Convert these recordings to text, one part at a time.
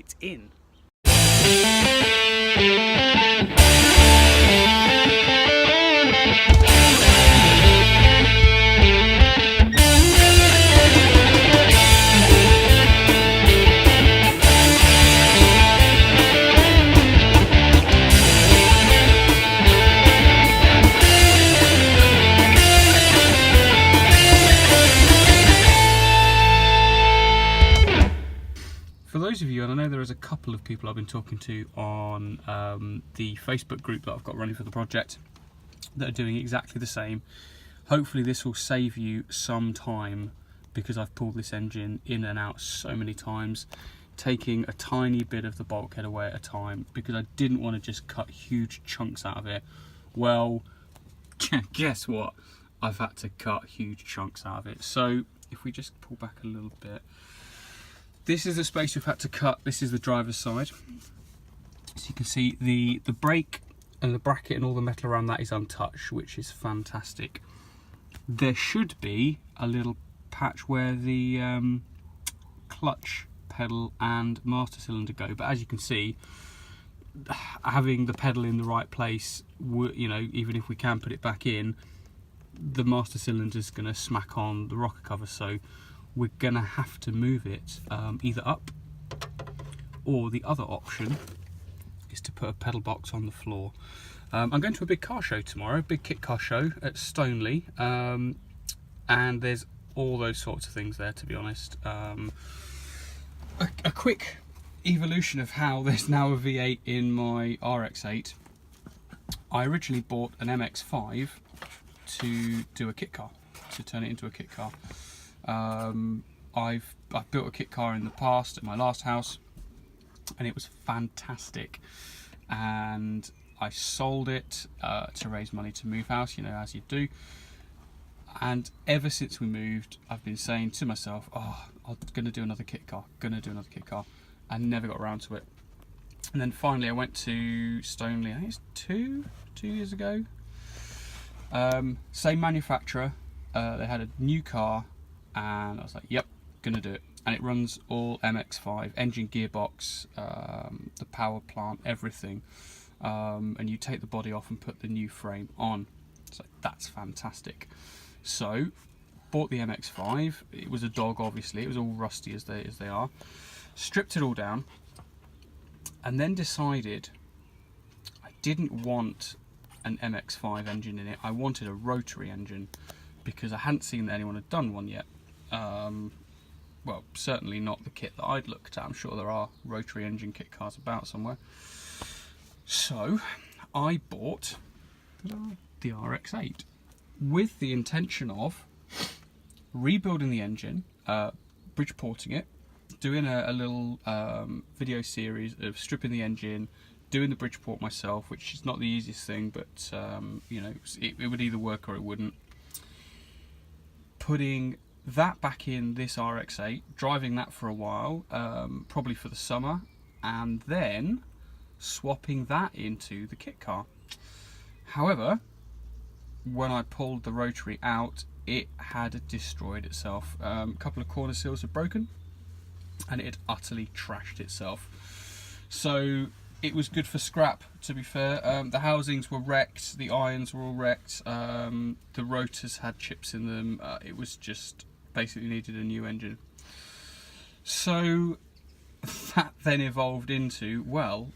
it's in. For those of you, and I know there is a couple of people I've been talking to on the Facebook group that I've got running for the project that are doing exactly the same. Hopefully this will save you some time, because I've pulled this engine in and out so many times, taking a tiny bit of the bulkhead away at a time, because I didn't want to just cut huge chunks out of it. Well, guess what? I've had to cut huge chunks out of it. So if we just pull back a little bit, this is the space we've had to cut. This is the driver's side. So you can see the brake and the bracket and all the metal around that is untouched, which is fantastic. There should be a little patch where the clutch pedal and master cylinder go, but as you can see, having the pedal in the right place, you know, even if we can put it back in, the master cylinder is going to smack on the rocker cover, so we're gonna have to move it either up, or the other option is to put a pedal box on the floor. I'm going to a big car show tomorrow, a big kit car show at Stoneleigh, and there's all those sorts of things there, to be honest. A quick evolution of how there's now a V8 in my RX8. I originally bought an MX-5 to do a kit car, to turn it into a kit car. I've built a kit car in the past at my last house, and it was fantastic, and I sold it to raise money to move house, you know, as you do. And ever since we moved, I've been saying to myself, oh, I'm gonna do another kit car, and never got around to it. And then finally I went to Stoneleigh, I think it's two years ago. Same manufacturer, they had a new car, and I was like, yep, gonna do it. And it runs all MX-5, engine, gearbox, the power plant, everything. And you take the body off and put the new frame on. So that's fantastic. So bought the MX-5. It was a dog, obviously. It was all rusty as they are. Stripped it all down, and then decided I didn't want an MX-5 engine in it. I wanted a rotary engine, because I hadn't seen that anyone had done one yet. Well, certainly not the kit that I'd looked at. I'm sure there are rotary engine kit cars about somewhere. So I bought the RX8 with the intention of rebuilding the engine, bridge porting it, doing a little video series of stripping the engine, doing the bridge port myself, which is not the easiest thing, but you know, it would either work or it wouldn't. Putting that back in this RX8, driving that for a while, probably for the summer, and then swapping that into the kit car. However, when I pulled the rotary out, it had destroyed itself. A couple of corner seals had broken, and it had utterly trashed itself. So it was good for scrap, to be fair. The housings were wrecked, the irons were all wrecked, the rotors had chips in them. It was just basically needed a new engine. So that then evolved into, well,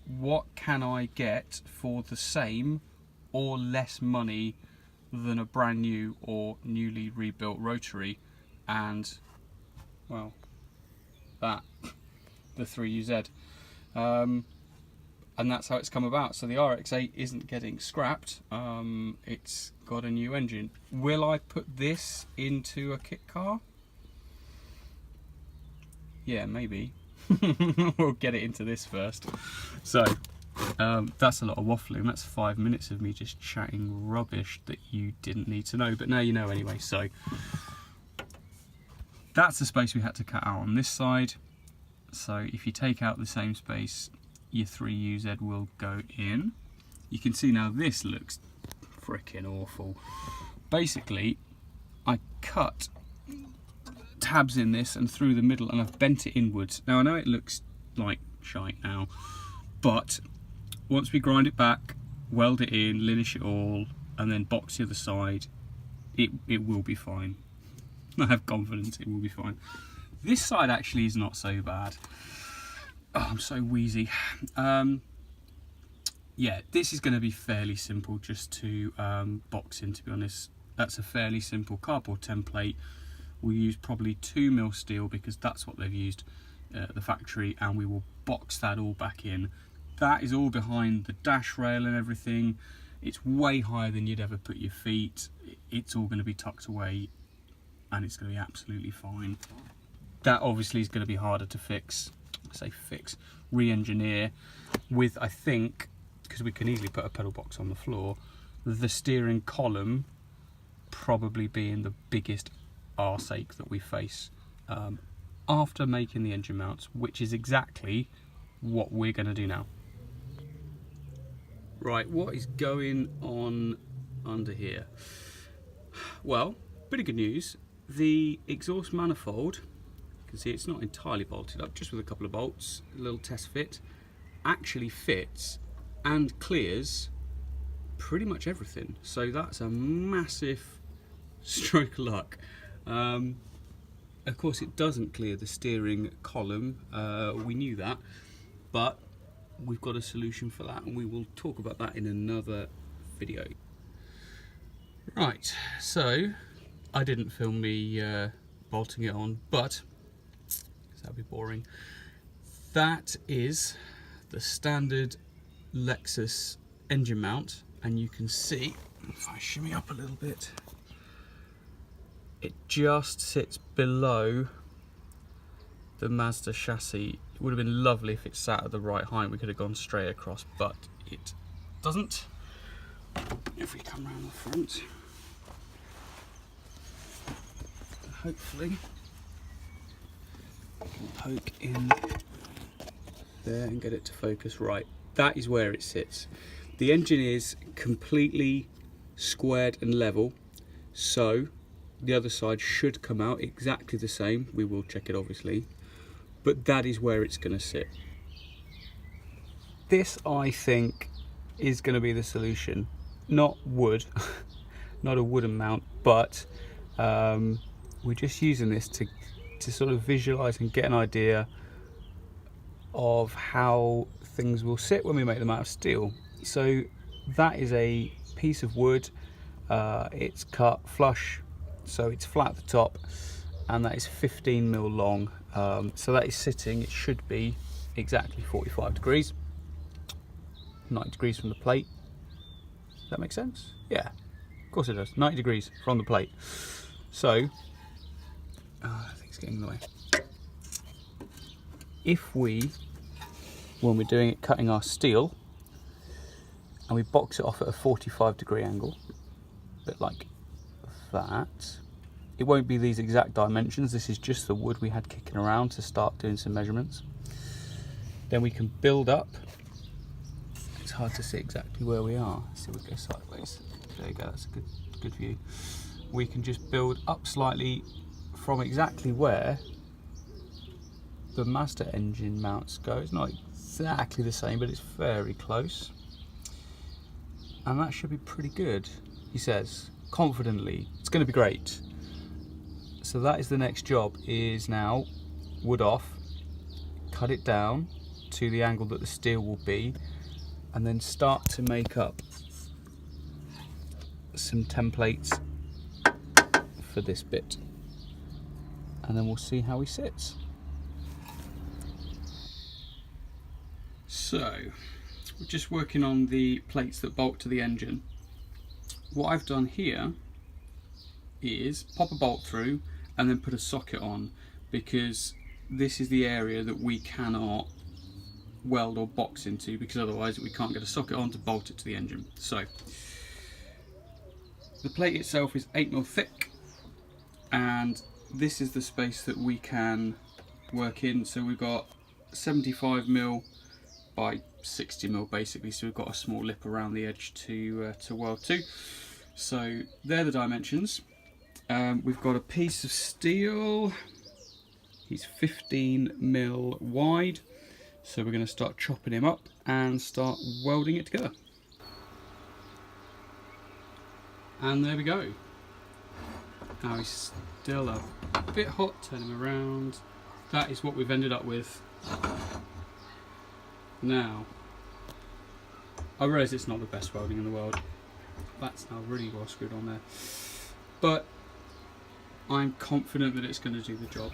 what can I get for the same or less money than a brand new or newly rebuilt rotary? And well, that, the 3uz. And that's how it's come about. So the RX8 isn't getting scrapped, it's got a new engine. Will I put this into a kit car? Yeah, maybe. We'll get it into this first. So that's a lot of waffling. That's 5 minutes of me just chatting rubbish that you didn't need to know, but now you know anyway. So that's the space we had to cut out on this side. So if you take out the same space, your 3uz will go in. You can see now this looks freaking awful. Basically, I cut tabs in this and through the middle, and I've bent it inwards. Now I know it looks like shite now, but once we grind it back, weld it in, linish it all, and then box the other side, it will be fine. I have confidence it will be fine. This side actually is not so bad. Oh, I'm so wheezy. Yeah, this is going to be fairly simple just to box in, to be honest. That's a fairly simple cardboard template. We'll use probably 2mm steel because that's what they've used at the factory, and we will box that all back in. That is all behind the dash rail and everything. It's way higher than you'd ever put your feet. It's all going to be tucked away and it's going to be absolutely fine. That obviously is going to be harder to fix. I say fix, re-engineer with, I think, because we can easily put a pedal box on the floor, the steering column probably being the biggest arseache that we face after making the engine mounts, which is exactly what we're going to do now. Right, what is going on under here? Well, bit of good news. The exhaust manifold, you can see it's not entirely bolted up, just with a couple of bolts, a little test fit, actually fits and clears pretty much everything. So that's a massive stroke of luck. Of course it doesn't clear the steering column, we knew that, but we've got a solution for that and we will talk about that in another video. Right, so I didn't film me bolting it on, but that'd be boring. That is the standard Lexus engine mount, and you can see, if I shimmy up a little bit, it just sits below the Mazda chassis. It would have been lovely if it sat at the right height, we could have gone straight across, but it doesn't. If we come around the front, hopefully I can poke in there and get it to focus right. That is where it sits. The engine is completely squared and level, so the other side should come out exactly the same. We will check it obviously, but that is where it's going to sit. This, I think, is going to be the solution. Not wood, not a wooden mount, but we're just using this to sort of visualize and get an idea of how things will sit when we make them out of steel. So that is a piece of wood, it's cut flush, so it's flat at the top, and that is 15mm long. So that is sitting, it should be exactly 45 degrees, 90 degrees from the plate. Does that make sense? Yeah, of course it does. 90 degrees from the plate. So, I think it's getting in the way. If we, when we're doing it, cutting our steel, and we box it off at a 45-degree angle, a bit like that, it won't be these exact dimensions. This is just the wood we had kicking around to start doing some measurements. Then we can build up. It's hard to see exactly where we are. Let's see, we go sideways. There you go, that's a good view. We can just build up slightly from exactly where the Mazda engine mounts go. It's not exactly the same, but it's very close. And that should be pretty good, he says, confidently. It's going to be great. So that is the next job, is now wood off, cut it down to the angle that the steel will be, and then start to make up some templates for this bit. And then we'll see how he sits. So, we're just working on the plates that bolt to the engine. What I've done here is pop a bolt through and then put a socket on, because this is the area that we cannot weld or box into, because otherwise we can't get a socket on to bolt it to the engine. So, the plate itself is 8mm thick, and this is the space that we can work in. So we've got 75mm by 60mm basically, so we've got a small lip around the edge to weld to. So they're the dimensions. We've got a piece of steel, he's 15mm wide, So we're going to start chopping him up and start welding it together. And there we go. Now he's still a bit hot, turn him around. That is what we've ended up with. Now, I realise it's not the best welding in the world. That's now really well screwed on there. But I'm confident that it's going to do the job.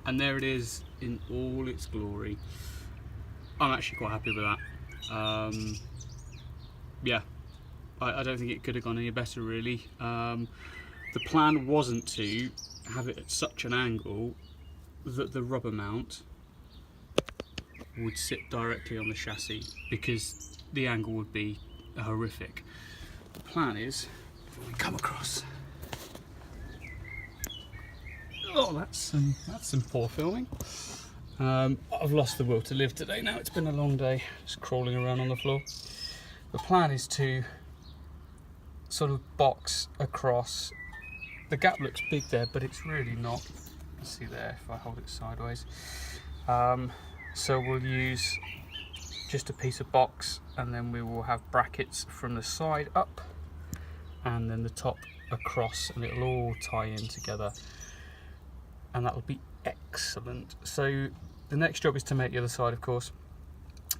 And there it is in all its glory. I'm actually quite happy with that. Yeah, I don't think it could have gone any better really. The plan wasn't to have it at such an angle that the rubber mount would sit directly on the chassis, because the angle would be horrific. The plan is, if we come across, oh, that's some poor filming. I've lost the will to live today now. It's been a long day, just crawling around on the floor. The plan is to sort of box across. The gap looks big there, but it's really not. Let's see there, if I hold it sideways. So we'll use just a piece of box, and then we will have brackets from the side up and then the top across, and it'll all tie in together, and that'll be excellent. So the next job is to make the other side, of course.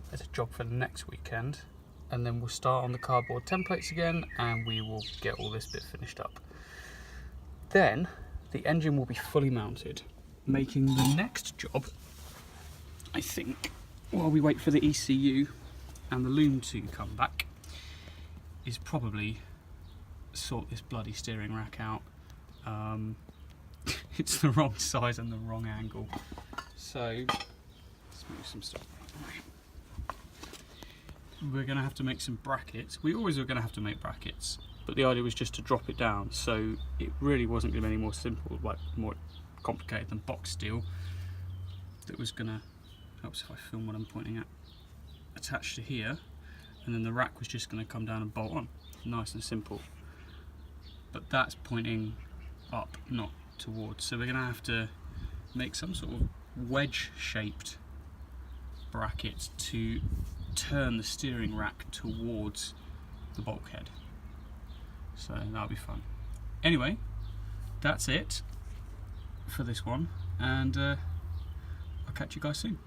There's a job for next weekend, and then we'll start on the cardboard templates again, and we will get all this bit finished up. Then the engine will be fully mounted, making the next job, I think, while we wait for the ECU and the loom to come back, is probably sort this bloody steering rack out. It's the wrong size and the wrong angle. So let's move some stuff. We're going to have to make some brackets. We always are going to have to make brackets, but the idea was just to drop it down, so it really wasn't going to be any more simple, like more complicated than box steel. That was going to, helps if I film what I'm pointing at, attached to here, and then the rack was just going to come down and bolt on. Nice and simple. But that's pointing up, not towards. So we're going to have to make some sort of wedge shaped bracket to turn the steering rack towards the bulkhead. So that'll be fun. Anyway, that's it for this one, and I'll catch you guys soon.